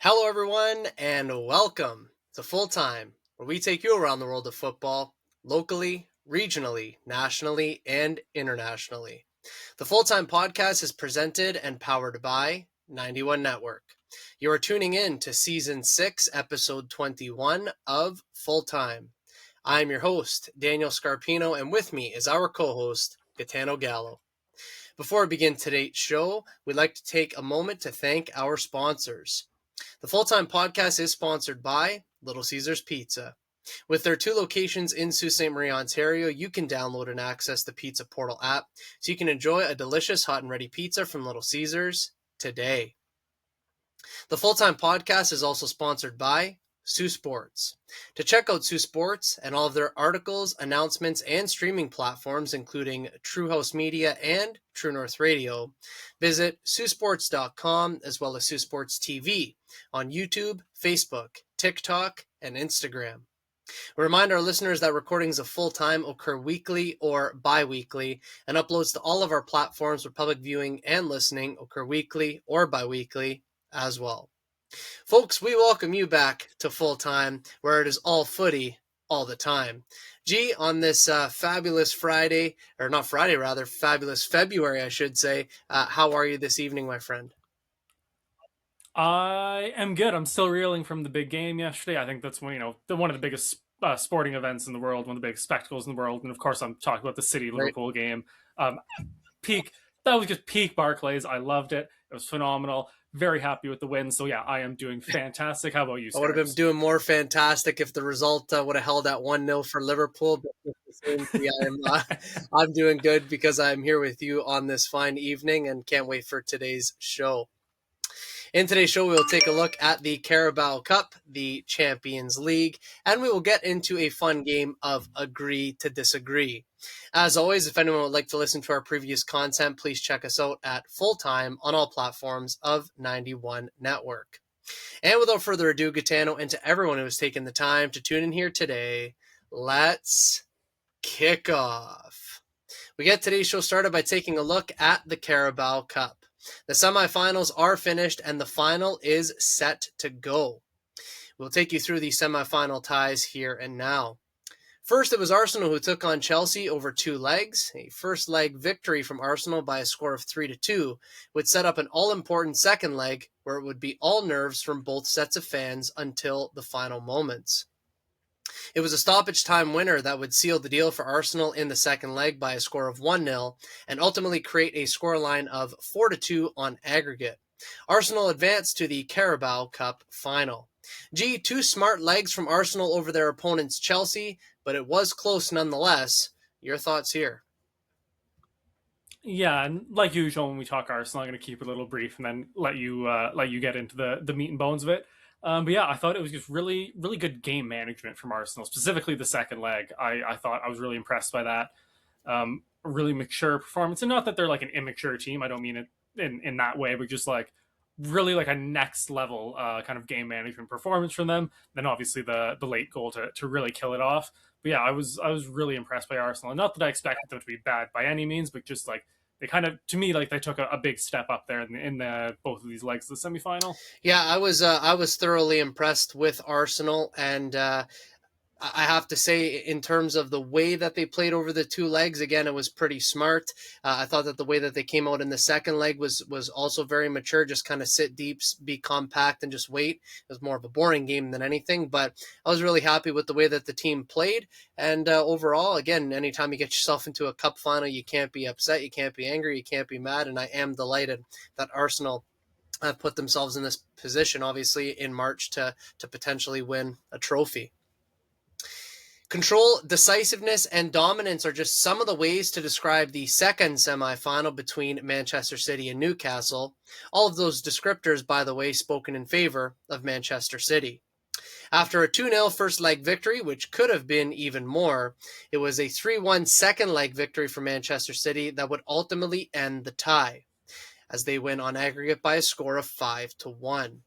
Hello, everyone, and welcome to Full Time, where we take you around the world of football locally, regionally, nationally, and internationally. The Full Time podcast is presented and powered by 91 Network. You are tuning in to Season 6, Episode 21 of Full Time. I'm your host, Daniel Scarpino, and with me is our co host, Gitano Gallo. Before we begin today's show, we'd like to take a moment to thank our sponsors. The Full Time Podcast is sponsored by Little Caesars Pizza. With their 2 locations in Sault Ste. Marie, Ontario, you can download and access the Pizza Portal app so you can enjoy a delicious hot and ready pizza from Little Caesars today. The Full Time Podcast is also sponsored by Sioux Sports. To check out Sioux Sports and all of their articles, announcements, and streaming platforms, including True House Media and True North Radio, visit siouxsports.com as well as Sioux Sports TV on YouTube, Facebook, TikTok, and Instagram. We remind our listeners that recordings of Full Time occur weekly or bi-weekly, and uploads to all of our platforms for public viewing and listening occur weekly or bi-weekly as well. Folks, we welcome you back to Full Time, where it is all footy all the time. G, on this fabulous Friday, or not Friday, rather, fabulous February, I should say. How are you this evening, my friend? I am good. I'm still reeling from the big game yesterday. I think that's one of the biggest sporting events in the world, one of the biggest spectacles in the world, and of course, I'm talking about the City Right. Liverpool game. Peak. That was just peak Barclays. I loved it. It was phenomenal. Very happy with the win. So yeah, I am doing fantastic. How about you, I would have been Scarps? doing more fantastic if the result would have held at 1-0 for Liverpool. But I'm doing good because I'm here with you on this fine evening and can't wait for today's show. In today's show, we will take a look at the Carabao Cup, the Champions League, and we will get into a fun game of agree to disagree. As always, if anyone would like to listen to our previous content, please check us out at Full Time on all platforms of 91 Network. And without further ado, Gitano, and to everyone who has taken the time to tune in here today, let's kick off. We get today's show started by taking a look at the Carabao Cup. The semifinals are finished and the final is set to go. We'll take you through the semifinal ties here and now. First, it was Arsenal who took on Chelsea over 2 legs. A first leg victory from Arsenal by a score of 3-2 would set up an all-important second leg where it would be all nerves from both sets of fans until the final moments. It was a stoppage time winner that would seal the deal for Arsenal in the second leg by a score of 1-0 and ultimately create a scoreline of 4-2 on aggregate. Arsenal advanced to the Carabao Cup final. G, 2 smart legs from Arsenal over their opponents Chelsea, but it was close nonetheless. Your thoughts here? Yeah, and like usual, when we talk Arsenal, I'm going to keep it a little brief and then let you get into the meat and bones of it. But yeah, I thought it was just really good game management from Arsenal, specifically the second leg. I thought I was really impressed by that. A really mature performance, and not that they're like an immature team. I don't mean it in that way, but just like really like a next level kind of game management performance from them. Then obviously the late goal to really kill it off. But yeah, I was really impressed by Arsenal. And not that I expected them to be bad by any means, but just like they kind of, to me, like they took a big step up there in the both of these legs of the semifinal. Yeah, I was thoroughly impressed with Arsenal, and I have to say, in terms of the way that they played over the 2 legs, again, it was pretty smart. I thought that the way that they came out in the second leg was also very mature. Just kind of sit deep, be compact, and just wait. It was more of a boring game than anything, but I was really happy with the way that the team played. And overall, again, anytime you get yourself into a cup final, you can't be upset, you can't be angry, you can't be mad. And I am delighted that Arsenal have put themselves in this position, obviously, in March to potentially win a trophy. Control, decisiveness, and dominance are just some of the ways to describe the second semifinal between Manchester City and Newcastle. All of those descriptors, by the way, spoken in favor of Manchester City. After a 2-0 first leg victory, which could have been even more, it was a 3-1 second leg victory for Manchester City that would ultimately end the tie, as they win on aggregate by a score of 5-1.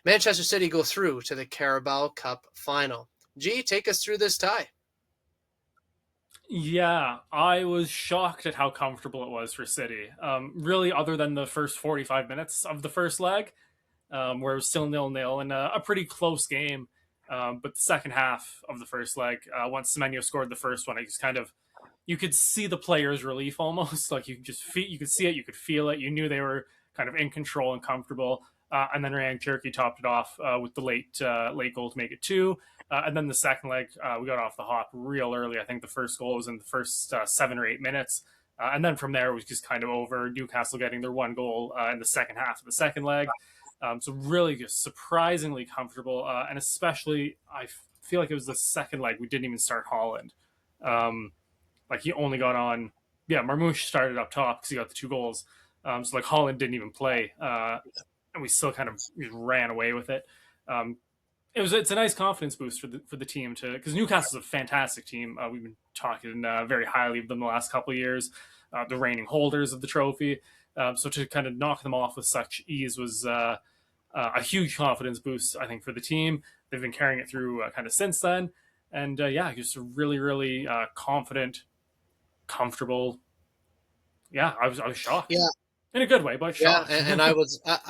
Manchester City go through to the Carabao Cup final. G, take us through this tie. Yeah, I was shocked at how comfortable it was for City. Really, other than the first 45 minutes of the first leg, where it was still 0-0 and a pretty close game. But the second half of the first leg, once Semenyo scored the first one, I just kind of you could see the players' relief almost. Like you could see it, you could feel it. You knew they were kind of in control and comfortable. And then Ryan Cherky topped it off with the late goal to make it 2. And then the second leg, we got off the hop real early. I think the first goal was in the first 7 or 8 minutes. And then from there, it was just kind of over. Newcastle getting their one goal in the second half of the second leg. So really just surprisingly comfortable. And especially, I feel like it was the second leg we didn't even start Holland. Like he only got on, yeah, Marmoush started up top because he got the 2 goals. So like Holland didn't even play. And we still kind of ran away with it. It's a nice confidence boost for the team because Newcastle's a fantastic team. We've been talking very highly of them the last couple of years. The reigning holders of the trophy. So to kind of knock them off with such ease was a huge confidence boost, I think, for the team. They've been carrying it through kind of since then, and just a really, really confident, comfortable. Yeah, I was shocked. Yeah. In a good way, but Yeah, shocked. and I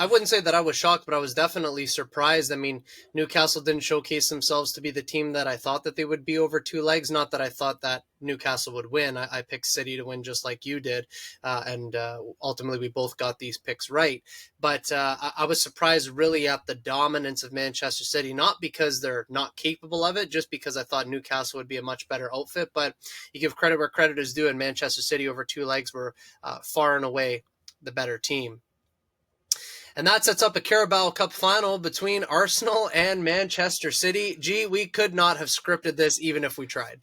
wouldn't say that I was shocked, but I was definitely surprised. I mean, Newcastle didn't showcase themselves to be the team that I thought that they would be over 2 legs. Not that I thought that Newcastle would win. I picked City to win just like you did, and ultimately we both got these picks right. But I was surprised really at the dominance of Manchester City, not because they're not capable of it, just because I thought Newcastle would be a much better outfit. But you give credit where credit is due, and Manchester City over 2 legs were far and away the better team. And that sets up a Carabao Cup final between Arsenal and Manchester City. Gee, we could not have scripted this even if we tried.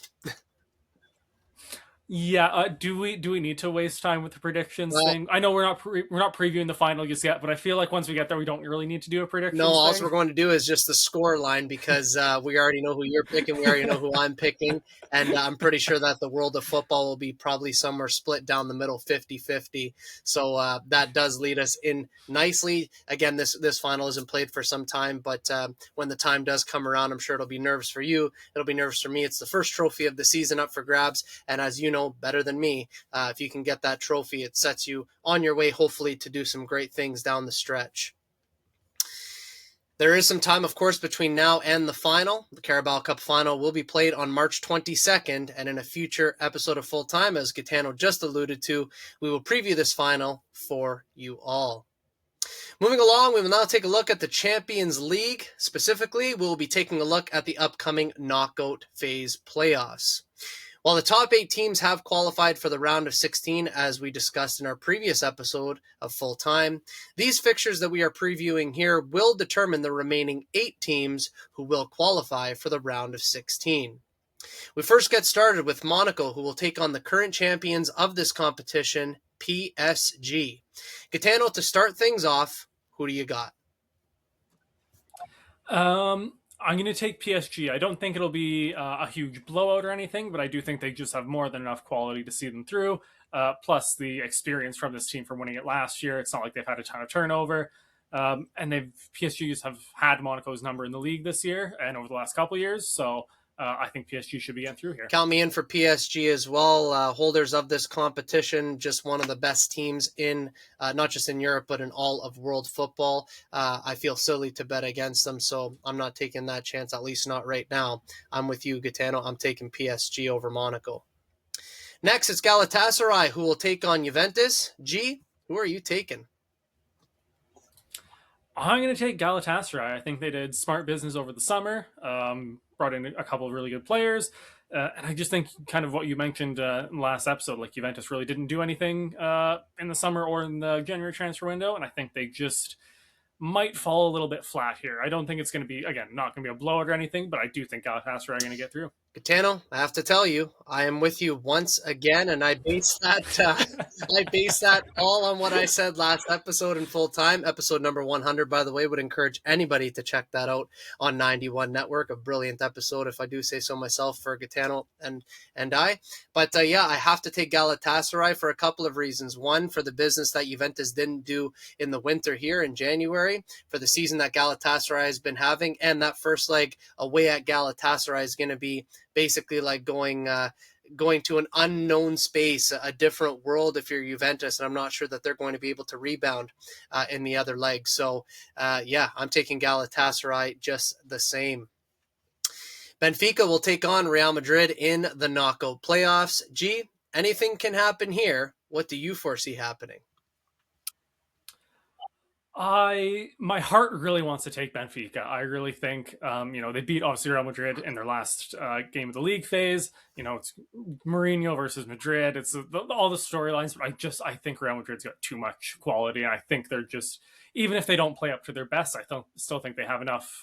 Yeah, do we need to waste time with the predictions Well, thing? I know we're not previewing the final just yet, but I feel like once we get there, we don't really need to do a no, predictions all thing. we're going to do is just the score line because we already know who you're picking. We already know who I'm picking. And I'm pretty sure that the world of football will be probably somewhere split down the middle 50-50. So that does lead us in nicely. Again, this final isn't played for some time, but when the time does come around, I'm sure it'll be nerves for you. It'll be nerves for me. It's the first trophy of the season up for grabs. And as you know better than me, if you can get that trophy, it sets you on your way, hopefully, to do some great things down the stretch. There is some time, of course, between now and the final. The Carabao Cup final will be played on March 22nd, and in a future episode of Full Time, as Gitano just alluded to, we will preview this final for you all. Moving along, we will now take a look at the Champions League. Specifically, we will be taking a look at the upcoming knockout phase playoffs. While the top 8 teams have qualified for the round of 16, as we discussed in our previous episode of Full Time, these fixtures that we are previewing here will determine the remaining 8 teams who will qualify for the round of 16. We first get started with Monaco, who will take on the current champions of this competition, PSG. Gitano, to start things off, who do you got? I'm going to take PSG. I don't think it'll be a huge blowout or anything, but I do think they just have more than enough quality to see them through. Plus the experience from this team from winning it last year. It's not like they've had a ton of turnover. And PSGs have had Monaco's number in the league this year and over the last couple of years. So I think PSG should be getting through here. Count me in for PSG as well. Holders of this competition, just one of the best teams in not just in Europe, but in all of world football. I feel silly to bet against them, so I'm not taking that chance, at least not right now. I'm with you, Gitano. I'm taking PSG over Monaco. Next, it's Galatasaray, who will take on Juventus. G, who are you taking? I'm going to take Galatasaray. I think they did smart business over the summer, brought in a couple of really good players. And I just think kind of what you mentioned in the last episode, like Juventus really didn't do anything in the summer or in the January transfer window. And I think they just might fall a little bit flat here. I don't think it's going to be, again, not going to be a blowout or anything, but I do think Galatasaray are going to get through. Gitano, I have to tell you, I am with you once again, and I base that all on what I said last episode in Full Time, episode number 100. By the way, would encourage anybody to check that out on 91 Network. A brilliant episode, if I do say so myself, for Gitano and I. But I have to take Galatasaray for a couple of reasons. One, for the business that Juventus didn't do in the winter here in January, for the season that Galatasaray has been having, and that first leg away at Galatasaray is going to be basically like going going to an unknown space, a different world if you're Juventus, and I'm not sure that they're going to be able to rebound in the other leg. So, yeah, I'm taking Galatasaray just the same. Benfica will take on Real Madrid in the knockout playoffs. G, anything can happen here. What do you foresee happening? My heart really wants to take Benfica. I really think they beat obviously Real Madrid in their last game of the league phase. It's Mourinho versus Madrid. It's all the storylines, but I think Real Madrid's got too much quality, and I think they're just, even if they don't play up to their best, still think they have enough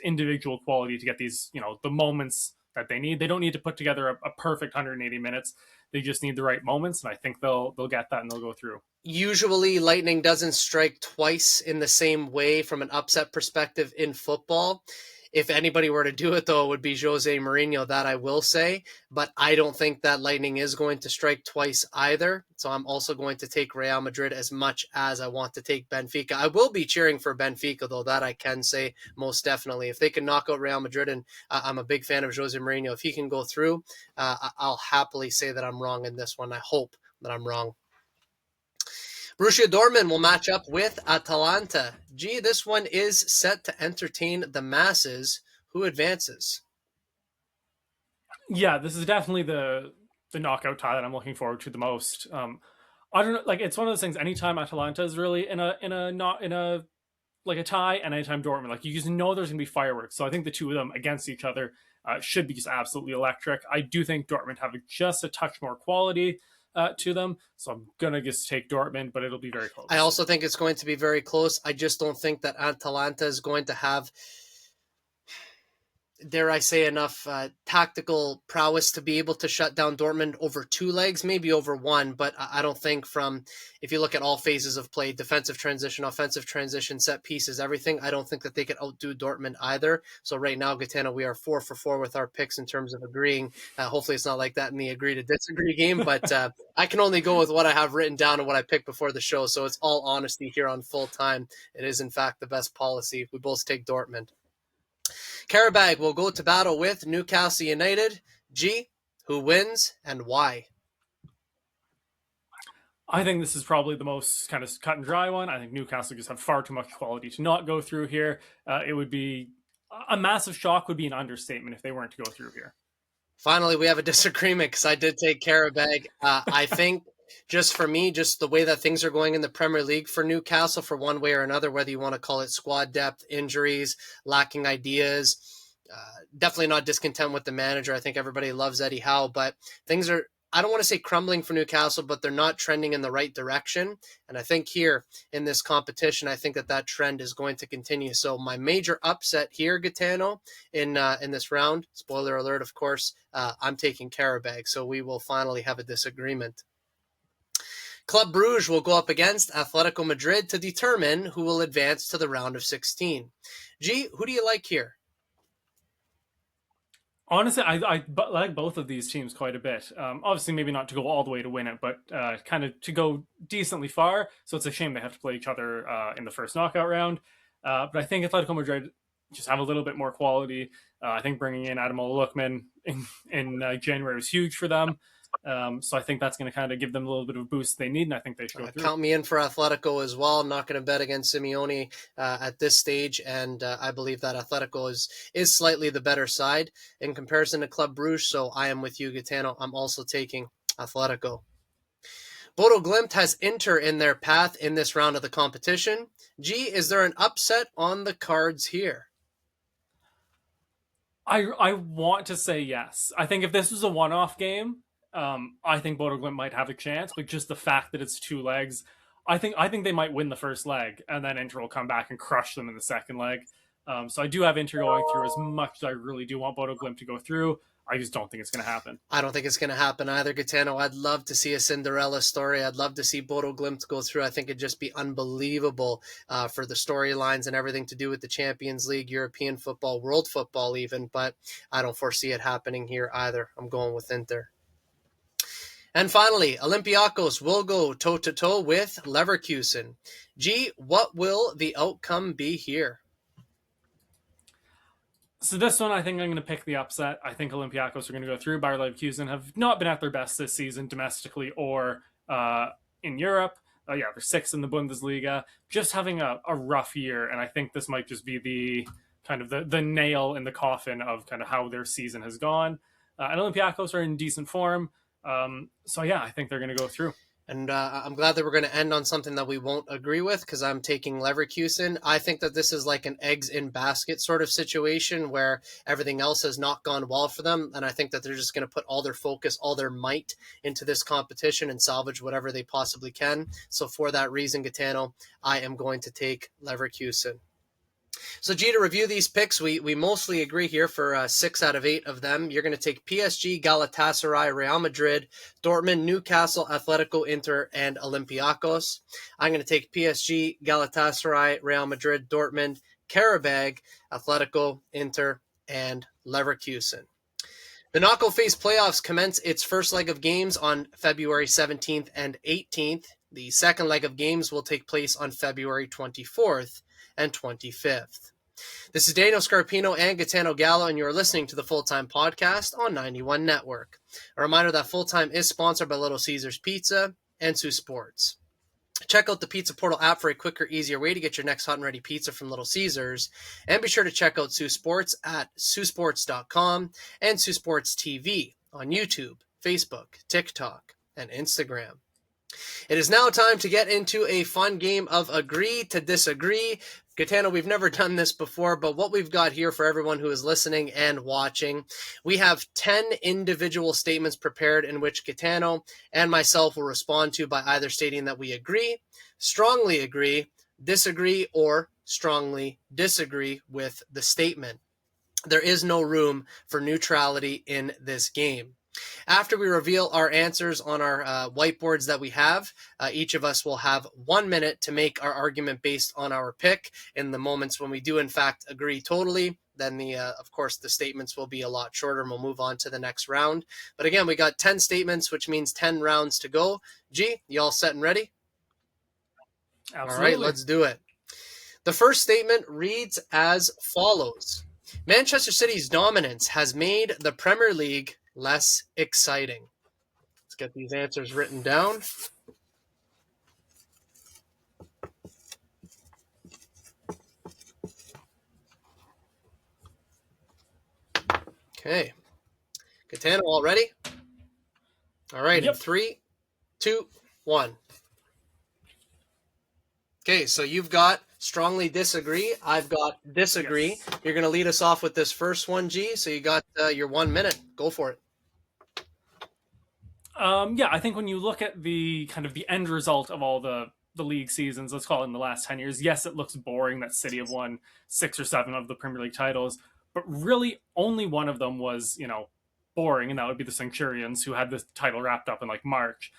individual quality to get these the moments that they need. They don't need to put together a perfect 180 minutes. They just need the right moments, and I think they'll get that and they'll go through. Usually lightning doesn't strike twice in the same way from an upset perspective in football. If anybody were to do it, though, it would be Jose Mourinho, that I will say. But I don't think that lightning is going to strike twice either. So I'm also going to take Real Madrid as much as I want to take Benfica. I will be cheering for Benfica, though, that I can say most definitely. If they can knock out Real Madrid, and I'm a big fan of Jose Mourinho, if he can go through, I'll happily say that I'm wrong in this one. I hope that I'm wrong. Borussia Dortmund will match up with Atalanta. Gee, this one is set to entertain the masses. Who advances? Yeah, this is definitely the knockout tie that I'm looking forward to the most. I don't know, like it's one of those things. Anytime Atalanta is really in a not in a like a tie, and anytime Dortmund, like you just know there's gonna be fireworks. So I think the two of them against each other should be just absolutely electric. I do think Dortmund have just a touch more quality to them, so I'm gonna just take Dortmund, but it'll be very I close. also think it's going to be very close. I just don't think that Atalanta is going to have, dare I say, enough tactical prowess to be able to shut down Dortmund over two legs, maybe over one. But I don't think if you look at all phases of play, defensive transition, offensive transition, set pieces, everything, I don't think that they could outdo Dortmund either. So right now, Gitano, we are 4 for 4 with our picks in terms of agreeing. Hopefully it's not like that in the agree to disagree game, but I can only go with what I have written down and what I picked before the show. So it's all honesty here on Full Time. It is, in fact, the best policy. We both take Dortmund. Carabao will go to battle with Newcastle United. G, who wins and why? I think this is probably the most kind of cut and dry one. I think Newcastle just have far too much quality to not go through here. It would be a massive shock, would be an understatement if they weren't to go through here. Finally, we have a disagreement because I did take Carabao. I think just for me, just the way that things are going in the Premier League for Newcastle, for one way or another, whether you want to call it squad depth, injuries, lacking ideas, definitely not discontent with the manager. I think everybody loves Eddie Howe, but things are, I don't want to say crumbling for Newcastle, but they're not trending in the right direction. And I think here in this competition, I think that trend is going to continue. So my major upset here, Gitano, in this round, spoiler alert, of course, I'm taking Carabao. So we will finally have a disagreement. Club Bruges will go up against Atletico Madrid to determine who will advance to the round of 16. G, who do you like here? Honestly, I like both of these teams quite a bit. Obviously, maybe not to go all the way to win it, but kind of to go decently far. So it's a shame they have to play each other in the first knockout round. But I think Atletico Madrid just have a little bit more quality. I think bringing in Adam Lookman in January was huge for them. So I think that's going to kind of give them a little bit of a boost they need, and I think they should go through. Count me in for Atletico as well. I'm not going to bet against Simeone at this stage, and I believe that Atletico is slightly the better side in comparison to Club Bruges. So I am with you, Gitano. I'm also taking Atletico. Bodo Glimt has Inter in their path in this round of the competition. G, is there an upset on the cards here? I want to say yes. I think if this was a one-off game, I think Bodo Glimt might have a chance. But just the fact that it's two legs, I think they might win the first leg, and then Inter will come back and crush them in the second leg. So I do have Inter going through as much as I really do want Bodo Glimt to go through. I just don't think it's going to happen. I don't think it's going to happen either, Gitano. I'd love to see a Cinderella story. I'd love to see Bodo Glimt go through. I think it'd just be unbelievable for the storylines and everything to do with the Champions League, European football, world football even, but I don't foresee it happening here either. I'm going with Inter. And finally, Olympiacos will go toe-to-toe with Leverkusen. G, what will the outcome be here? So this one, I think I'm going to pick the upset. I think Olympiacos are going to go through. Bayer Leverkusen have not been at their best this season, domestically or in Europe. Yeah, they're sixth in the Bundesliga, just having a rough year, and I think this might just be the kind of the nail in the coffin of kind of how their season has gone. And Olympiacos are in decent form, so yeah, I think they're going to go through. And I'm glad that we're going to end on something that we won't agree with, because I'm taking Leverkusen. I think that this is like an eggs in basket sort of situation where everything else has not gone well for them. And I think that they're just going to put all their focus, all their might into this competition and salvage whatever they possibly can. So for that reason, Gitano, I am going to take Leverkusen. So, G, to review these picks, we mostly agree here for 6 out of 8 of them. You're going to take PSG, Galatasaray, Real Madrid, Dortmund, Newcastle, Atletico, Inter, and Olympiacos. I'm going to take PSG, Galatasaray, Real Madrid, Dortmund, Carabao, Atletico, Inter, and Leverkusen. The knockout phase playoffs commence its first leg of games on February 17th and 18th. The second leg of games will take place on February 24th and 25th. This is Daniel Scarpino and Gitano Gallo, and you're listening to the Full Time Podcast on 91 Network. A reminder that Full Time is sponsored by Little Caesars Pizza and Sioux Sports. Check out the Pizza Portal app for a quicker, easier way to get your next hot and ready pizza from Little Caesars. And be sure to check out Sioux Sports at siouxsports.com and Sioux Sports TV on YouTube, Facebook, TikTok, and Instagram. It is now time to get into a fun game of agree to disagree. Gitano, we've never done this before, but what we've got here for everyone who is listening and watching, we have 10 individual statements prepared in which Gitano and myself will respond to by either stating that we agree, strongly agree, disagree, or strongly disagree with the statement. There is no room for neutrality in this game. After we reveal our answers on our whiteboards that we have, each of us will have 1 minute to make our argument based on our pick. In the moments when we do, in fact, agree totally, then of course, the statements will be a lot shorter and we'll move on to the next round. But again, we got 10 statements, which means 10 rounds to go. G, you all set and ready? Absolutely. All right, let's do it. The first statement reads as follows. Manchester City's dominance has made the Premier League less exciting. Let's get these answers written down. Okay. Gitano, all ready? All right, Yep. In 3, 2, 1. Okay, so you've got strongly disagree. I've got disagree. Yes. You're going to lead us off with this first one, G. So you got your 1 minute. Go for it. Yeah, I think when you look at the kind of the end result of all the league seasons, let's call it in the last 10 years, yes, it looks boring that City have won 6 or 7 of the Premier League titles, but really only one of them was, boring, and that would be the Centurions, who had the title wrapped up in like March.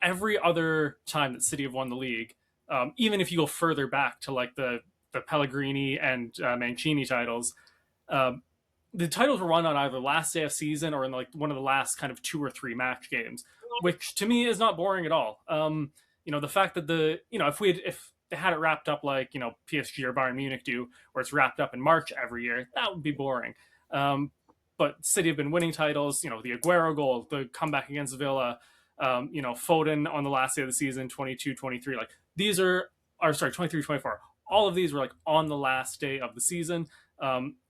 Every other time that City have won the league, even if you go further back to like the Pellegrini and Mancini titles, the titles were won on either last day of season or in like one of the last kind of 2 or 3 match games, which to me is not boring at all. The fact that if they had it wrapped up like PSG or Bayern Munich do, where it's wrapped up in March every year, that would be boring. But City have been winning titles. The Aguero goal, the comeback against Villa, Foden on the last day of the season, 22-23. Like these are 23-24. All of these were like on the last day of the season.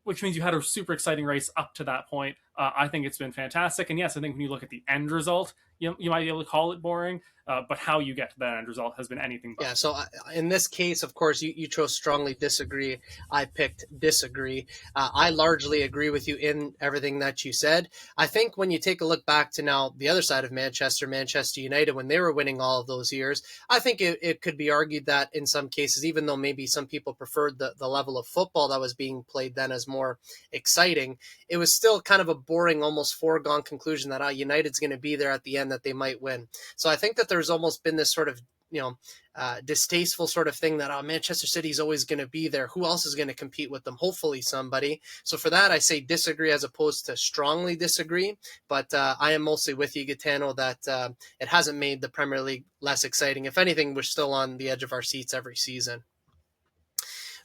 Which means you had a super exciting race up to that point. I think it's been fantastic. And yes, I think when you look at the end result, you might be able to call it boring, but how you get to that end result has been anything but. Yeah, so in this case, of course, you chose strongly disagree. I picked disagree. I largely agree with you in everything that you said. I think when you take a look back to now the other side of Manchester United, when they were winning all of those years, I think it could be argued that in some cases, even though maybe some people preferred the level of football that was being played then as more exciting, it was still kind of a boring, almost foregone conclusion that United's going to be there at the end, that they might win. So I think that there's almost been this sort of distasteful sort of thing that Manchester City is always going to be there. Who else is going to compete with them? Hopefully somebody. So for that, I say disagree as opposed to strongly disagree. But I am mostly with you, Gitano, that it hasn't made the Premier League less exciting. If anything, we're still on the edge of our seats every season.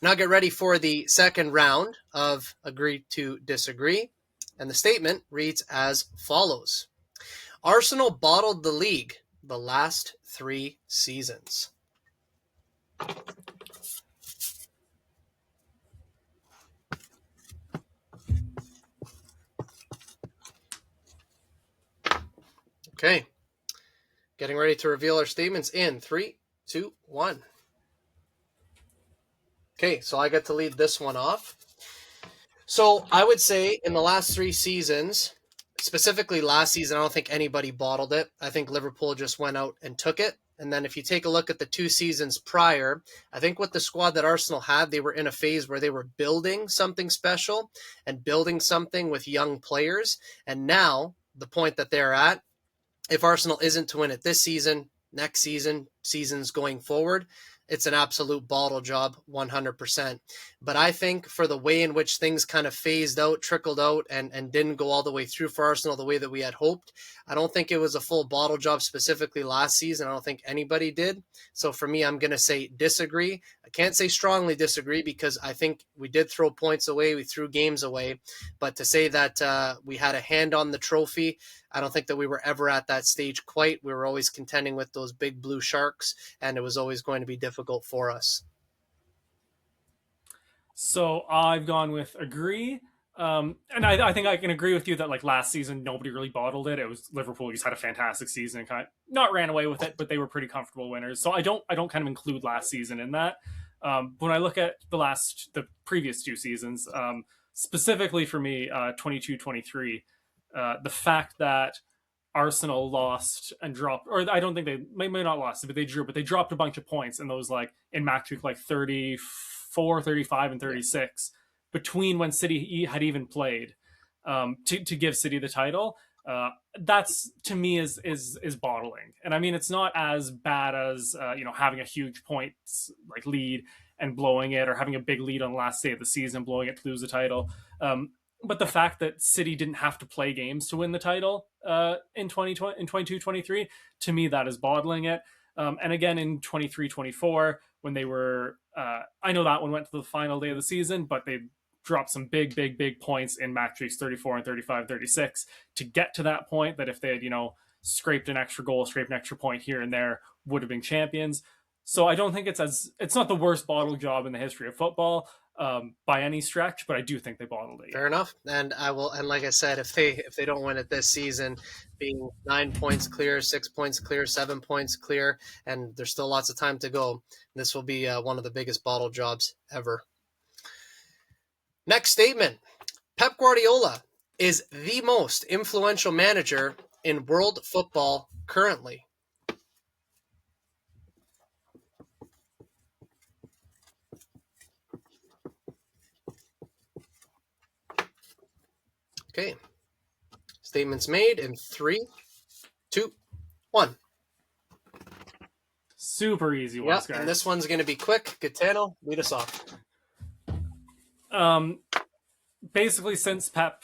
Now get ready for the second round of Agree to Disagree. And the statement reads as follows. Arsenal bottled the league the last 3 seasons. Okay. Getting ready to reveal our statements in 3, 2, 1. Okay, so I get to lead this one off. So I would say in the last 3 seasons, specifically last season, I don't think anybody bottled it. I think Liverpool just went out and took it. And then if you take a look at the 2 seasons prior, I think with the squad that Arsenal had, they were in a phase where they were building something special and building something with young players. And now, the point that they're at, if Arsenal isn't to win it this season, next season, seasons going forward, it's an absolute bottle job, 100%. But I think for the way in which things kind of phased out, trickled out, and didn't go all the way through for Arsenal the way that we had hoped, I don't think it was a full bottle job specifically last season. I don't think anybody did. So for me, I'm going to say disagree. I can't say strongly disagree because I think we did throw points away. We threw games away. But to say that we had a hand on the trophy, I don't think that we were ever at that stage quite. We were always contending with those big blue sharks, and it was always going to be difficult for us. So I've gone with agree. And I think I can agree with you that like last season nobody really bottled it. It was Liverpool just had a fantastic season and kind of not ran away with it, but they were pretty comfortable winners. So I don't kind of include last season in that. When I look at the previous 2 seasons, specifically for me, 22-23, the fact that Arsenal lost and dropped, or I don't think they may not lost, but they drew, but they dropped a bunch of points in those like in match week like 34, 35, and 36 between when City had even played to give City the title. That's to me is bottling, and I mean it's not as bad as having a huge points like lead and blowing it, or having a big lead on the last day of the season, blowing it to lose the title. But the fact that City didn't have to play games to win the title in 2020, in 22-23, to me that is bottling it. And again in 23-24 when they were, I know that one went to the final day of the season, but they dropped some big points in match weeks 34 and 35, 36 to get to that point. That if they had scraped an extra goal, scraped an extra point here and there, would have been champions. So I don't think it's not the worst bottle job in the history of football by any stretch, but I do think they bottled it. Fair enough. And like I said, if they don't win it this season, being 9 points clear, 6 points clear, 7 points clear, and there's still lots of time to go, this will be one of the biggest bottle jobs ever. Next statement. Pep Guardiola is the most influential manager in world football currently. Okay. Statements made in 3, 2, 1. Super easy one, Yep, and this one's going to be quick. Gitano, lead us off. Basically, since Pep,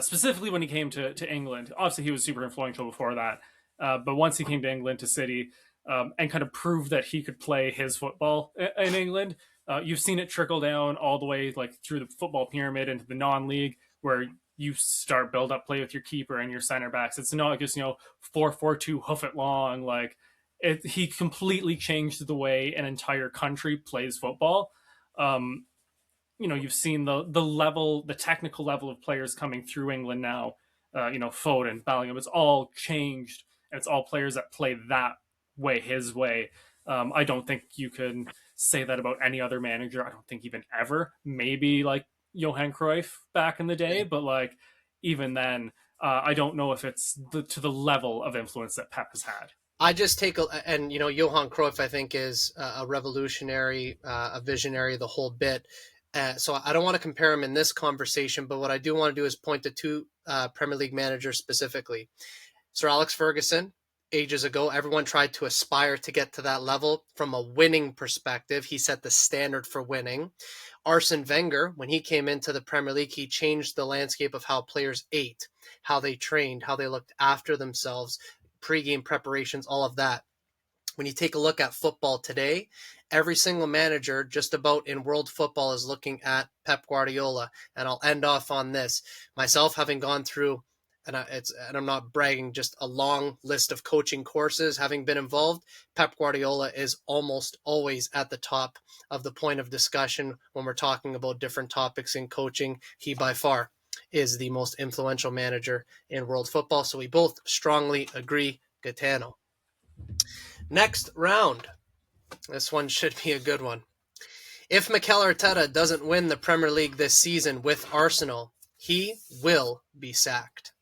specifically when he came to England, obviously he was super influential before that, but once he came to England to City and kind of proved that he could play his football in England, you've seen it trickle down all the way like through the football pyramid into the non-league, where you start build up play with your keeper and your center backs. It's not just 4-4-2 hoof it long. Like he completely changed the way an entire country plays football. You've seen the technical level of players coming through England now. Foden, Bellingham, it's all changed, and it's all players that play that way, his way. I don't think you can say that about any other manager. I don't think even ever. Maybe like Johan Cruyff back in the day, but like even then, I don't know if it's to the level of influence that Pep has had. I just take Johan Cruyff, I think, is a revolutionary, a visionary, the whole bit. So I don't want to compare him in this conversation, but what I do want to do is point to 2 Premier League managers specifically. Sir Alex Ferguson, ages ago, everyone tried to aspire to get to that level from a winning perspective. He set the standard for winning. Arsene Wenger, when he came into the Premier League, he changed the landscape of how players ate, how they trained, how they looked after themselves, pre-game preparations, all of that. when you take a look at football today, every single manager just about in world football is looking at Pep Guardiola. And I'll end off on this. Myself, having gone through, and I'm not bragging, just a long list of coaching courses, having been involved, Pep Guardiola is almost always at the top of the point of discussion when we're talking about different topics in coaching. He by far is the most influential manager in world football. So we both strongly agree, Gitano. Next round. This one should be a good one. If Mikel Arteta doesn't win the Premier League this season with Arsenal, he will be sacked.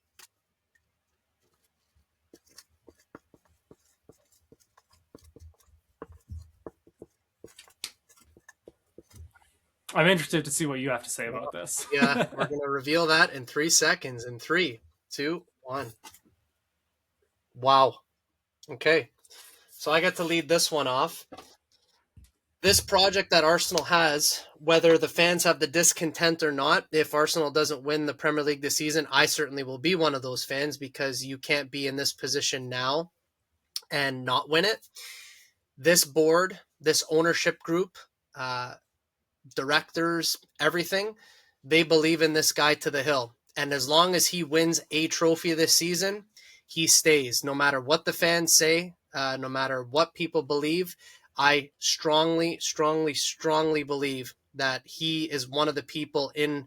I'm interested to see what you have to say about this. Yeah, we're going to reveal that in 3 seconds. In 3, 2, 1. Wow. Okay. So I get to lead this one off. This project that Arsenal has, whether the fans have the discontent or not, if Arsenal doesn't win the Premier League this season, I certainly will be one of those fans, because you can't be in this position now and not win it. This board, this ownership group, directors, everything, they believe in this guy to the hill. And as long as he wins a trophy this season, he stays. No matter what the fans say, no matter what people believe, I strongly, strongly, strongly believe that he is one of the people in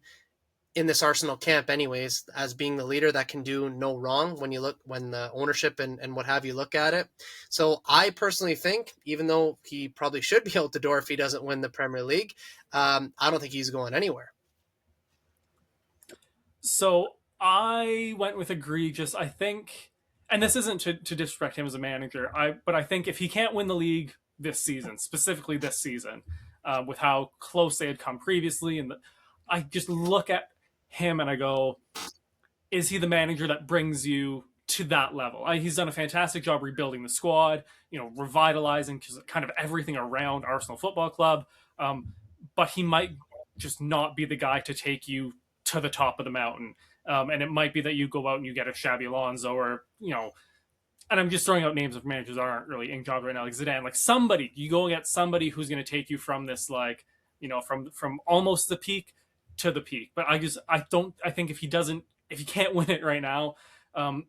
this Arsenal camp anyways, as being the leader that can do no wrong when the ownership and what have you look at it. So I personally think, even though he probably should be out the door if he doesn't win the Premier League, I don't think he's going anywhere. So I went with egregious. I think, and this isn't to disrespect him as a manager, but I think if he can't win the league this season, specifically this season, with how close they had come previously, I just look at him and I go, is he the manager that brings you to that level? He's done a fantastic job rebuilding the squad, revitalizing kind of everything around Arsenal Football Club. But he might just not be the guy to take you to the top of the mountain. And it might be that you go out and you get a Xabi Alonso, or, and I'm just throwing out names of managers that aren't really in jobs right now, like Zidane, like somebody, you go and get somebody who's going to take you from this, like, from almost the peak to the peak. But I think if he can't win it right now,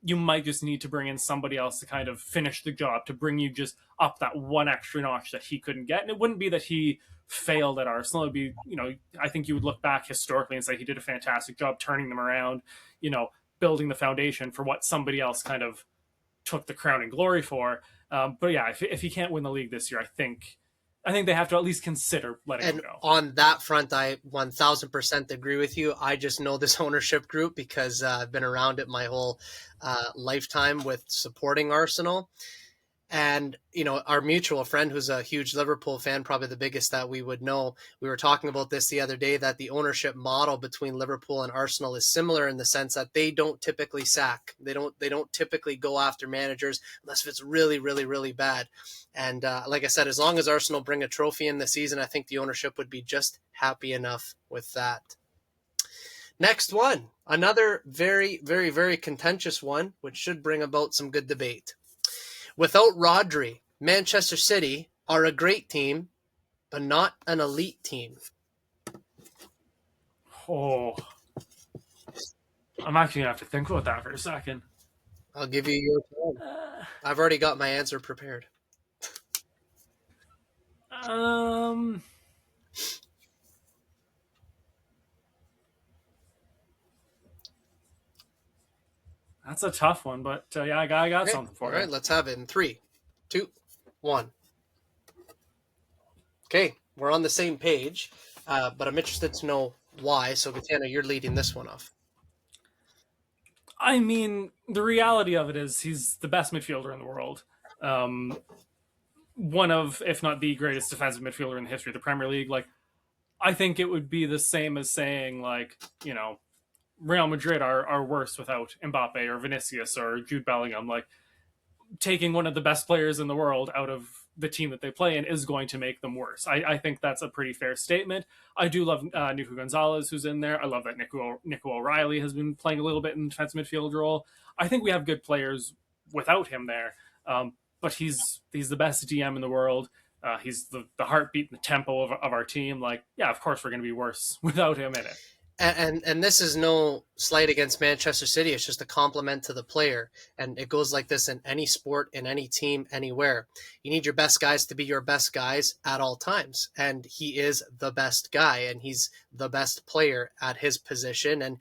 you might just need to bring in somebody else to kind of finish the job, to bring you just up that one extra notch that he couldn't get. And it wouldn't be that he failed at Arsenal. It'd be, I think you would look back historically and say he did a fantastic job turning them around, building the foundation for what somebody else kind of took the crown and glory for. But yeah, if he can't win the league this year, I think they have to at least consider letting him go. On that front, I 1000% agree with you. I just know this ownership group because I've been around it my whole lifetime with supporting Arsenal. And, our mutual friend, who's a huge Liverpool fan, probably the biggest that we would know, we were talking about this the other day, that the ownership model between Liverpool and Arsenal is similar in the sense that they don't typically sack. They don't typically go after managers unless it's really, really, really bad. And like I said, as long as Arsenal bring a trophy in the season, I think the ownership would be just happy enough with that. Next one, another very, very, very contentious one, which should bring about some good debate. Without Rodri, Manchester City are a great team, but not an elite team. Oh, I'm actually going to have to think about that for a second. I'll give you your time. I've already got my answer prepared. That's a tough one, but yeah, I got something for you. All right, let's have it in 3, 2, 1. Okay, we're on the same page, but I'm interested to know why. So, Gitano, you're leading this one off. I mean, the reality of it is he's the best midfielder in the world. One of, if not the greatest defensive midfielder in the history of the Premier League. Like, I think it would be the same as saying, like, Real Madrid are worse without Mbappe or Vinicius or Jude Bellingham. Like, taking one of the best players in the world out of the team that they play in is going to make them worse. I think that's a pretty fair statement. I do love Nico Gonzalez, who's in there. I love that Nico O'Reilly has been playing a little bit in the defensive midfield role. I think we have good players without him there. but he's the best DM in the world. He's the heartbeat and the tempo of our team. Like, yeah, of course we're going to be worse without him in it. And this is no slight against Manchester City. It's just a compliment to the player, and it goes like this in any sport, in any team, anywhere. You need your best guys to be your best guys at all times, and he is the best guy, and he's the best player at his position, and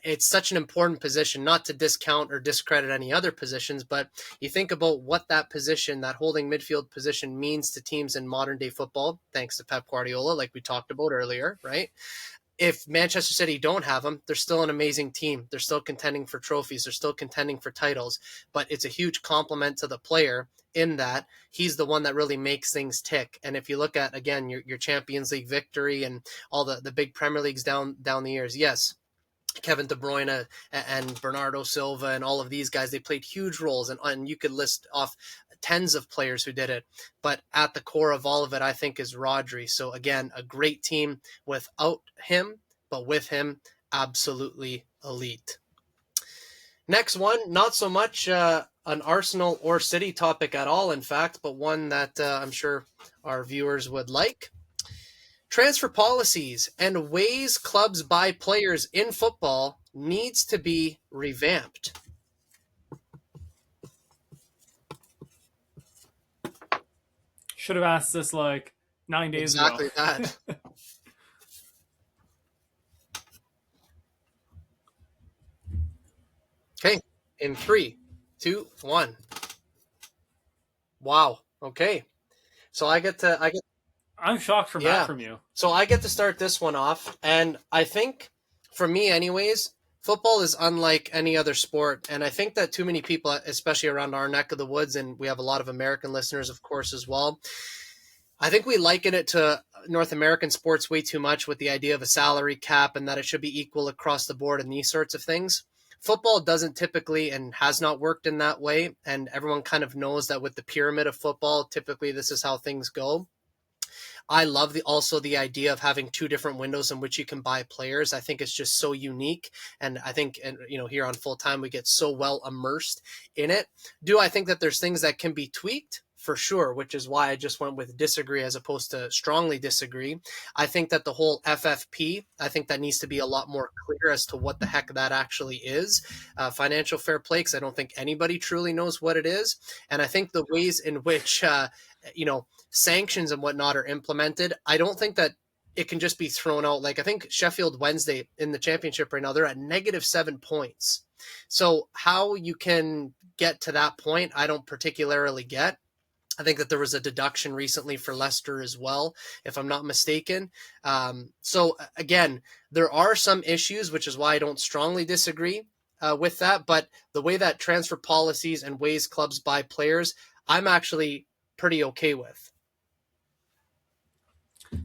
it's such an important position, not to discount or discredit any other positions, but you think about what that position, that holding midfield position, means to teams in modern day football, thanks to Pep Guardiola, like we talked about earlier, right? If Manchester City don't have him, they're still an amazing team. They're still contending for trophies. They're still contending for titles. But it's a huge compliment to the player in that he's the one that really makes things tick. And if you look at, again, your Champions League victory and all the big Premier Leagues down the years, yes, Kevin De Bruyne and Bernardo Silva and all of these guys, they played huge roles. And you could list off tens of players who did it. But at the core of all of it, I think, is Rodri. So again, a great team without him, but with him, absolutely elite. Next one, not so much an Arsenal or City topic at all, in fact, but one that I'm sure our viewers would like. Transfer policies and ways clubs buy players in football needs to be revamped. Should have asked this like 9 days ago. Exactly that. Okay, in 3, 2, 1. Wow. Okay, so I get I'm shocked from that yeah. from you. So I get to start this one off, and I think for me, anyways, football is unlike any other sport, and I think that too many people, especially around our neck of the woods, and we have a lot of American listeners, of course, as well. I think we liken it to North American sports way too much with the idea of a salary cap and that it should be equal across the board and these sorts of things. Football doesn't typically and has not worked in that way. And everyone kind of knows that with the pyramid of football, typically this is how things go. I love also the idea of having two different windows in which you can buy players. I think it's just so unique, and I think, and here on Full Time we get so well immersed in it. Do I think that there's things that can be tweaked? For sure, which is why I just went with disagree as opposed to strongly disagree. I think that the whole FFP, I think that needs to be a lot more clear as to what the heck that actually is. Financial fair play, because I don't think anybody truly knows what it is. And I think the ways in which, sanctions and whatnot are implemented, I don't think that it can just be thrown out. Like, I think Sheffield Wednesday in the championship right now, they're at -7 points. So how you can get to that point, I don't particularly get. I think that there was a deduction recently for Leicester as well, if I'm not mistaken. So again, there are some issues, which is why I don't strongly disagree with that. But the way that transfer policies and ways clubs buy players, I'm actually pretty okay with.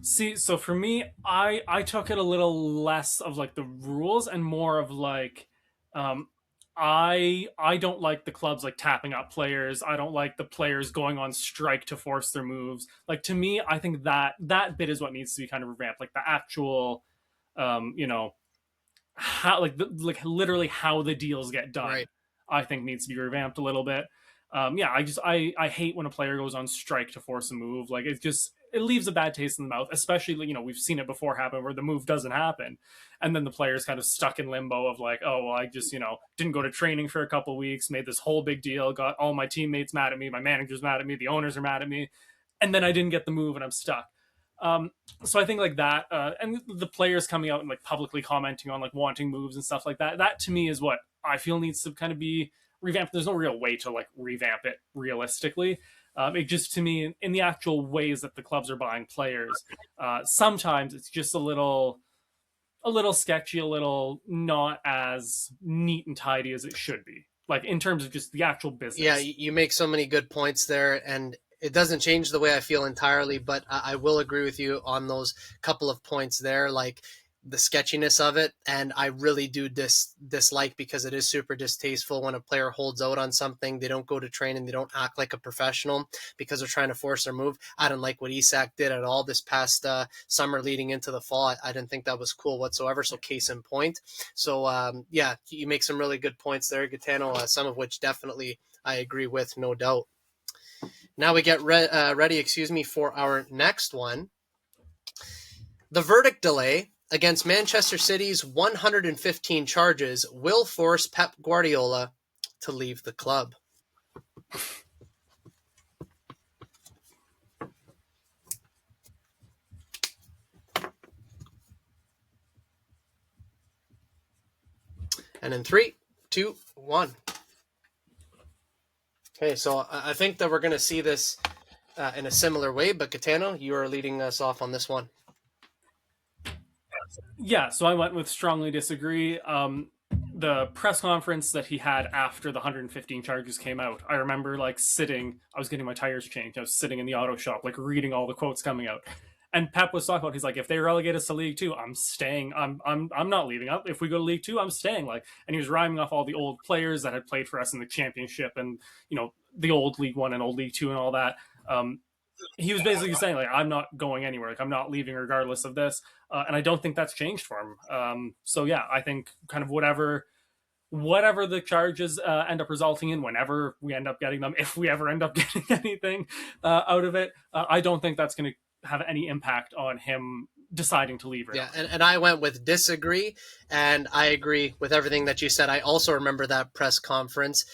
See, so for me, I took it a little less of like the rules and more of like, um, I don't like the clubs like tapping up players. I don't like the players going on strike to force their moves. Like, to me, I think that bit is what needs to be kind of revamped. Like the actual, you know, how like literally how the deals get done. Right. I think needs to be revamped a little bit. Yeah, I hate when a player goes on strike to force a move. Like, it leaves a bad taste in the mouth. Especially, we've seen it before happen where the move doesn't happen, and then the player's kind of stuck in limbo of like, oh well, I just didn't go to training for a couple weeks, made this whole big deal, got all my teammates mad at me, my manager's mad at me, the owners are mad at me, and then I didn't get the move and I'm stuck. So I think like that, and the players coming out and like publicly commenting on like wanting moves and stuff like that. That to me is what I feel needs to kind of be revamped. There's no real way to like revamp it realistically. It just, to me, in the actual ways that the clubs are buying players, sometimes it's just a little sketchy, a little not as neat and tidy as it should be. Like in terms of just the actual business. Yeah, you make so many good points there, and it doesn't change the way I feel entirely, but I will agree with you on those couple of points there, like the sketchiness of it. And I really do dislike, because it is super distasteful when a player holds out on something, they don't go to training, they don't act like a professional because they're trying to force their move. I didn't like what Isak did at all this past summer leading into the fall. I didn't think that was cool whatsoever. So case in point. So yeah, you make some really good points there, Gitano, some of which definitely I agree with, no doubt. Now we get ready, for our next one. The verdict delay against Manchester City's 115 charges will force Pep Guardiola to leave the club. And in 3, 2, 1. Okay, so I think that we're going to see this in a similar way, but Gitano, you are leading us off on this one. Yeah, so I went with strongly disagree. The press conference that he had after the 115 charges came out, I remember like sitting, I was getting my tires changed. I was sitting in the auto shop, like reading all the quotes coming out. And Pep was talking about, he's like, if they relegate us to League Two, I'm staying. I'm not leaving up. If we go to League Two, I'm staying. Like, and he was rhyming off all the old players that had played for us in the Championship and the old League One and old League Two and all that. He was basically saying like, I'm not going anywhere. Like, I'm not leaving regardless of this. And I don't think that's changed for him. So yeah, I think kind of whatever the charges end up resulting in, whenever we end up getting them, if we ever end up getting anything out of it, I don't think that's going to have any impact on him deciding to leave. Yeah, and I went with disagree, and I agree with everything that you said. I also remember that press conference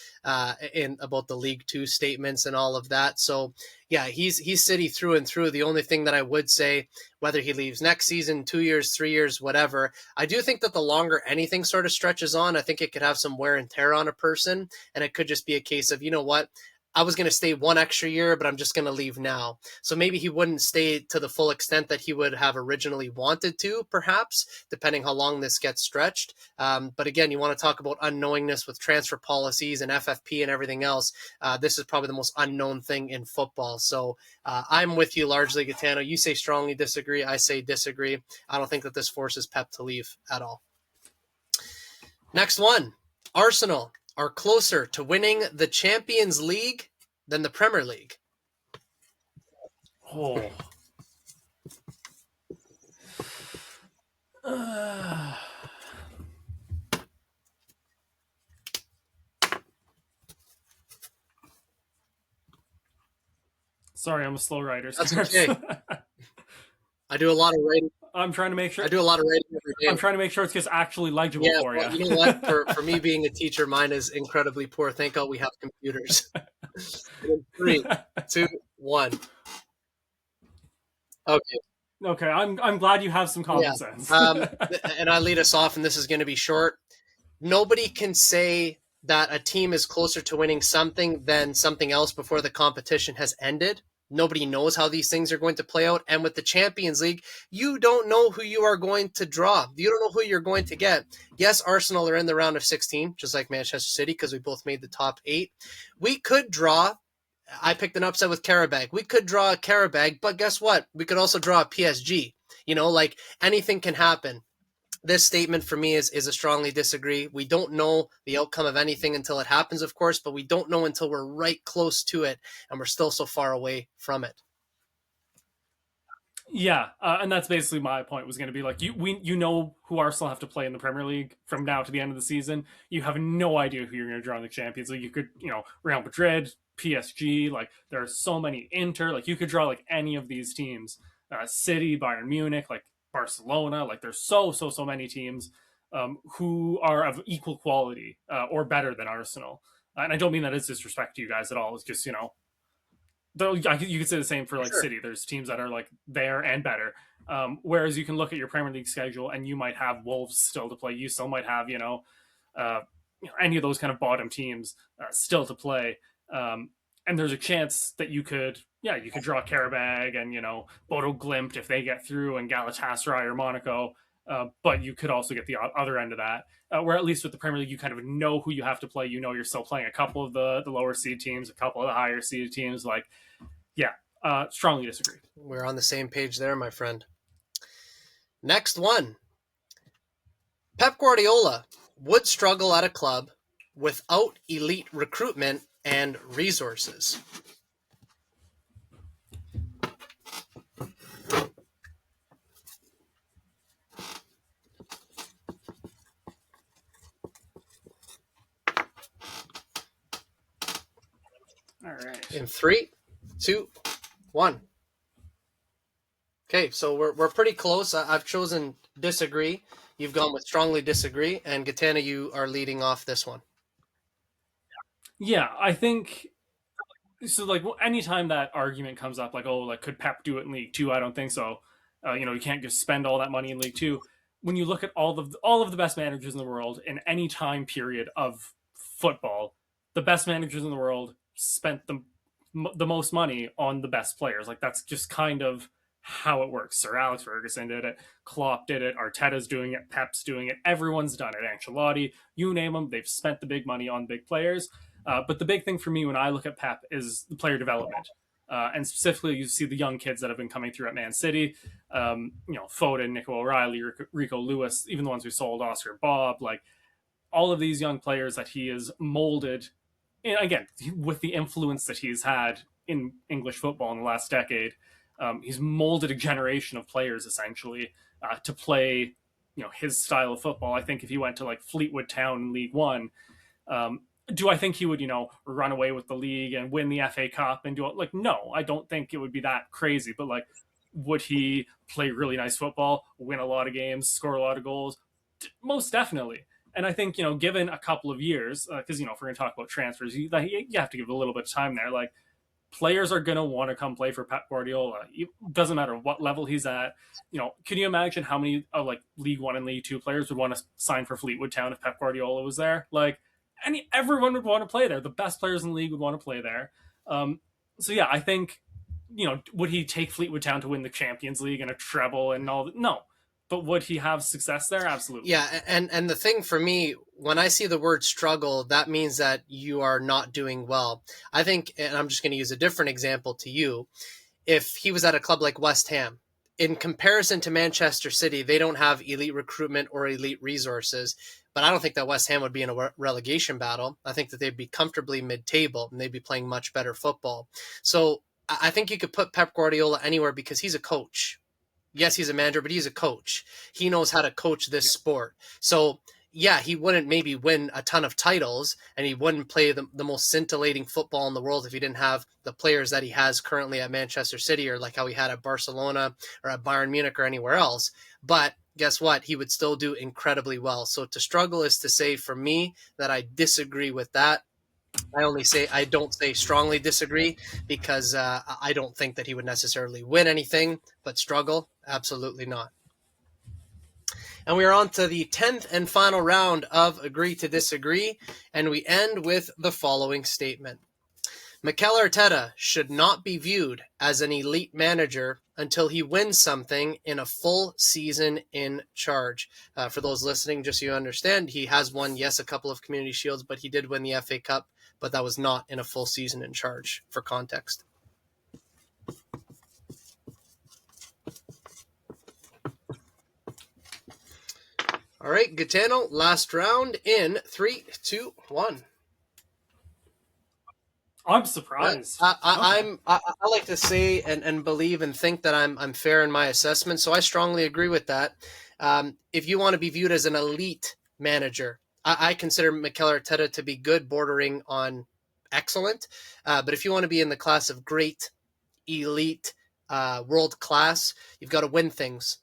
in about the League Two statements and all of that. So yeah, he's City through and through. The only thing that I would say, whether he leaves next season, 2 years, 3 years, whatever, I do think that the longer anything sort of stretches on, I think it could have some wear and tear on a person, and it could just be a case of, you know what, I was going to stay 1 extra year, but I'm just going to leave now. So maybe he wouldn't stay to the full extent that he would have originally wanted to, perhaps, depending how long this gets stretched. But again, you want to talk about unknowingness with transfer policies and FFP and everything else. This is probably the most unknown thing in football. So I'm with you largely, Gitano. You say strongly disagree. I say disagree. I don't think that this forces Pep to leave at all. Next one, Arsenal are closer to winning the Champions League than the Premier League. Oh. Sorry, I'm a slow writer. That's okay. I do a lot of writing. I'm trying to make sure. I do a lot of writing every day. I'm trying to make sure it's just actually legible for you. You know what? For me being a teacher, mine is incredibly poor. Thank God we have computers. 3, 2, 1. Okay. I'm glad you have some common sense. And I lead us off, and this is going to be short. Nobody can say that a team is closer to winning something than something else before the competition has ended. Nobody knows how these things are going to play out. And with the Champions League, you don't know who you are going to draw. You don't know who you're going to get. Yes, Arsenal are in the round of 16, just like Manchester City, because we both made the top 8. We could draw. I picked an upset with Carabao. We could draw a Carabao, but guess what? We could also draw a PSG. Like anything can happen. This statement for me is a strongly disagree. We don't know the outcome of anything until it happens, of course, but we don't know until we're right close to it, and we're still so far away from it. Yeah, and that's basically my point, was going to be like, you know who Arsenal have to play in the Premier League from now to the end of the season. You have no idea who you're going to draw in the Champions League. You could, Real Madrid, PSG, like there are so many, Inter, like you could draw like any of these teams, City, Bayern Munich, like Barcelona, like there's so many teams who are of equal quality or better than Arsenal. And I don't mean that as disrespect to you guys at all. It's just, though you could say the same for like City. There's teams that are like there and better. Whereas you can look at your Premier League schedule and you might have Wolves still to play. You still might have, any of those kind of bottom teams still to play. And there's a chance that you could draw Carabao and, Bodo Glimt if they get through, and Galatasaray or Monaco. But you could also get the other end of that, where at least with the Premier League, you kind of know who you have to play. You're still playing a couple of the lower seed teams, a couple of the higher seed teams. Like, strongly disagree. We're on the same page there, my friend. Next one. Pep Guardiola would struggle at a club without elite recruitment and resources. All right. In 3, 2, 1. Okay, so we're pretty close. I've chosen disagree. You've gone with strongly disagree, and Gitana, you are leading off this one. Yeah, I think so. Like, anytime that argument comes up, like, oh, like, could Pep do it in League Two? I don't think so. You can't just spend all that money in League Two. When you look at all of the best managers in the world in any time period of football, the best managers in the world spent the most money on the best players. Like, that's just kind of how it works. Sir Alex Ferguson did it. Klopp did it. Arteta's doing it. Pep's doing it. Everyone's done it. Ancelotti, you name them, they've spent the big money on big players. But the big thing for me when I look at Pep is the player development. And specifically, you see the young kids that have been coming through at Man City. Foden, Nico O'Reilly, Rico Lewis, even the ones we sold, Oscar Bob, like all of these young players that he has molded. And again, with the influence that he's had in English football in the last decade, he's molded a generation of players essentially to play, his style of football. I think if he went to like Fleetwood Town in League One, do I think he would, run away with the league and win the FA Cup and do it? Like, no, I don't think it would be that crazy. But like, would he play really nice football, win a lot of games, score a lot of goals? Most definitely. And I think, given a couple of years, because, if we're going to talk about transfers, you have to give a little bit of time there. Like, players are going to want to come play for Pep Guardiola. It doesn't matter what level he's at. Can you imagine how many like League One and League Two players would want to sign for Fleetwood Town if Pep Guardiola was there? Like, everyone would want to play there. The best players in the league would want to play there. So yeah, I think would he take Fleetwood Town to win the Champions League and a treble and all that? No, but would he have success there? Absolutely. Yeah, and the thing for me, when I see the word struggle, that means that you are not doing well. I think, and I'm just going to use a different example to you. If he was at a club like West Ham, in comparison to Manchester City, they don't have elite recruitment or elite resources. But I don't think that West Ham would be in a relegation battle. I think that they'd be comfortably mid-table and they'd be playing much better football. So I think you could put Pep Guardiola anywhere because he's a coach. Yes, he's a manager, but he's a coach. He knows how to coach this sport. So yeah, he wouldn't maybe win a ton of titles and he wouldn't play the most scintillating football in the world if he didn't have the players that he has currently at Manchester City or like how he had at Barcelona or at Bayern Munich or anywhere else. But guess what? He would still do incredibly well. So to struggle is to say for me that I disagree with that. I don't say strongly disagree because I don't think that he would necessarily win anything, but struggle, absolutely not. And we are on to the 10th and final round of Agree to Disagree, and we end with the following statement. Mikel Arteta should not be viewed as an elite manager until he wins something in a full season in charge. For those listening, just so you understand, he has won, yes, a couple of Community Shields, but he did win the FA Cup, but that was not in a full season in charge, for context. All right, Gitano, last round in 3, 2, 1. I'm surprised. I like to say and believe and think that I'm fair in my assessment, so I strongly agree with that. If you want to be viewed as an elite manager, I consider Mikel Arteta to be good, bordering on excellent. But if you want to be in the class of great, elite, world class, you've got to win things.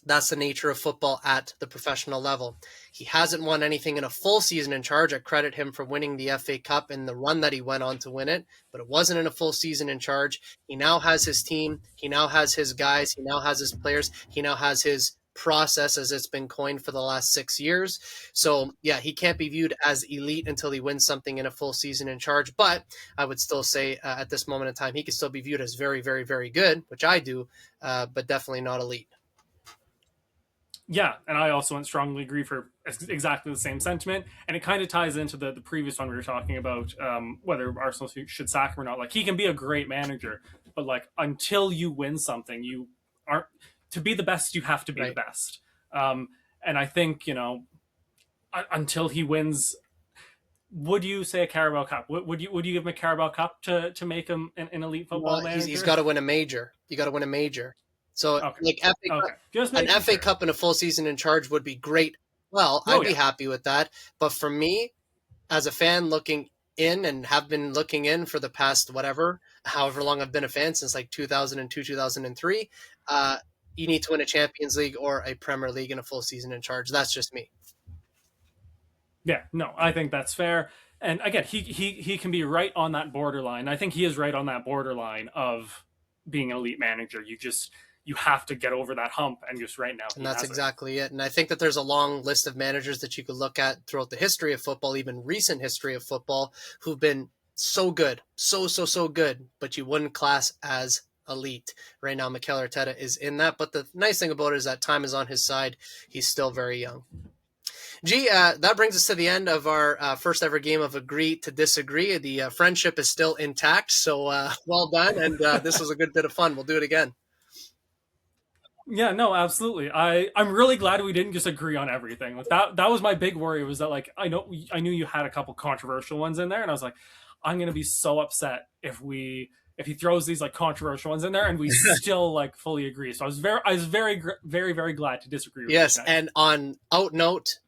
That's the nature of football at the professional level. He hasn't won anything in a full season in charge. I credit him for winning the FA Cup and the run that he went on to win it, but it wasn't in a full season in charge. He now has his team. He now has his guys. He now has his players. He now has his process, as it's been coined for the last 6 years. So yeah, he can't be viewed as elite until he wins something in a full season in charge. But I would still say at this moment in time, he can still be viewed as very, very, very good, which I do, but definitely not elite. Yeah, and I also strongly agree for exactly the same sentiment, and it kind of ties into the previous one we were talking about, whether Arsenal should sack him or not. Like, he can be a great manager, but like until you win something, you aren't to be the best. You have to be Right. the best, and I think until he wins. Would you say a Carabao Cup? Would you give him a Carabao Cup to make him an elite football Well, manager? he's got to win a major. You got to win a major. So Okay. like FA Okay. Cup, Just an making FA sure. Cup and a full season in charge would be great. Well, Oh I'd be yeah. happy with that. But for me, as a fan looking in and have been looking in for the past whatever however long I've been a fan, since like 2002, 2003, you need to win a Champions League or a Premier League in a full season in charge. That's just me. Yeah, no, I think that's fair. And again, he can be right on that borderline. I think he is right on that borderline of being an elite manager. You have to get over that hump, and just right now And he that's has it. exactly it. And I think that there's a long list of managers that you could look at throughout the history of football, even recent history of football, who've been so good, so good, but you wouldn't class as elite. Right now, Mikel Arteta is in that. But the nice thing about it is that time is on his side. He's still very young. Gee, that brings us to the end of our first ever game of Agree to Disagree. The friendship is still intact, so well done. And this was a good bit of fun. We'll do it again. Yeah, no, absolutely. I'm really glad we didn't just agree on everything. Like that was my big worry, was that, like, I knew you had a couple controversial ones in there, and I was like, I'm gonna be so upset if he throws these like controversial ones in there and we still like fully agree. So I was very glad to disagree with Yes, you tonight. and on out note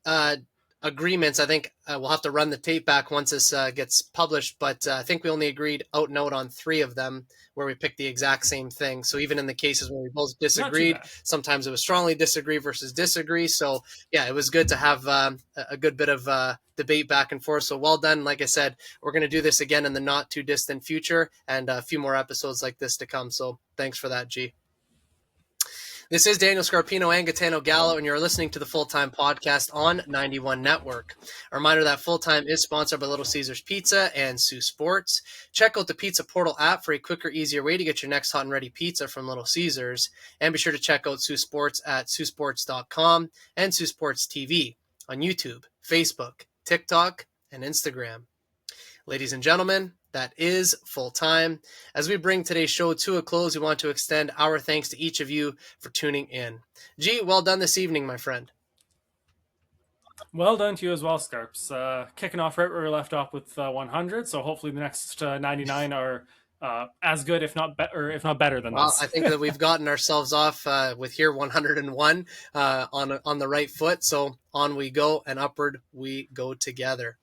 agreements, I think we'll have to run the tape back once this gets published, but I think we only agreed out note on 3 of them where we picked the exact same thing. So even in the cases where we both Not too disagreed, bad. sometimes it was strongly disagree versus disagree. So yeah, it was good to have a good bit of debate back and forth. So well done. Like I said, we're going to do this again in the not too distant future, and a few more episodes like this to come. So thanks for that, G. This is Daniel Scarpino and Gitano Gallo, and you're listening to the Full Time Podcast on 91 Network. A reminder that Full Time is sponsored by Little Caesars Pizza and Sioux Sports. Check out the Pizza Portal app for a quicker, easier way to get your next hot and ready pizza from Little Caesars. And be sure to check out Sioux Sports at siouxsports.com and Sioux Sports TV on YouTube, Facebook, TikTok, and Instagram. Ladies and gentlemen, that is Full Time. As we bring today's show to a close, we want to extend our thanks to each of you for tuning in. G, well done this evening, my friend. Well done to you as well, Scarps. Kicking off right where we left off with 100. So hopefully the next 99 are as good, if not better, than Well, this. I think that we've gotten ourselves off with here 101 on the right foot. So on we go, and upward we go together.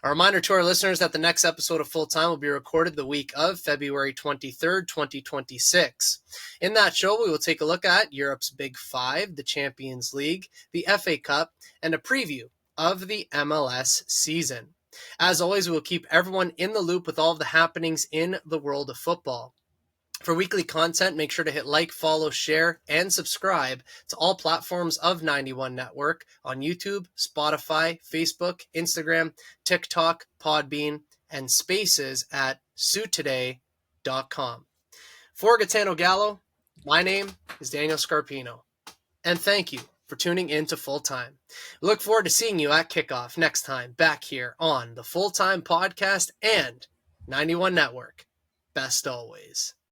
A reminder to our listeners that the next episode of Full Time will be recorded the week of February 23rd, 2026. In that show, we will take a look at Europe's Big Five, the Champions League, the FA Cup, and a preview of the MLS season. As always, we will keep everyone in the loop with all of the happenings in the world of football. For weekly content, make sure to hit like, follow, share, and subscribe to all platforms of 91 Network on YouTube, Spotify, Facebook, Instagram, TikTok, Podbean, and Spaces at suitoday.com. For Gitano Gallo, my name is Daniel Scarpino, and thank you for tuning in to Full Time. Look forward to seeing you at kickoff next time back here on the Full Time Podcast and 91 Network. Best always.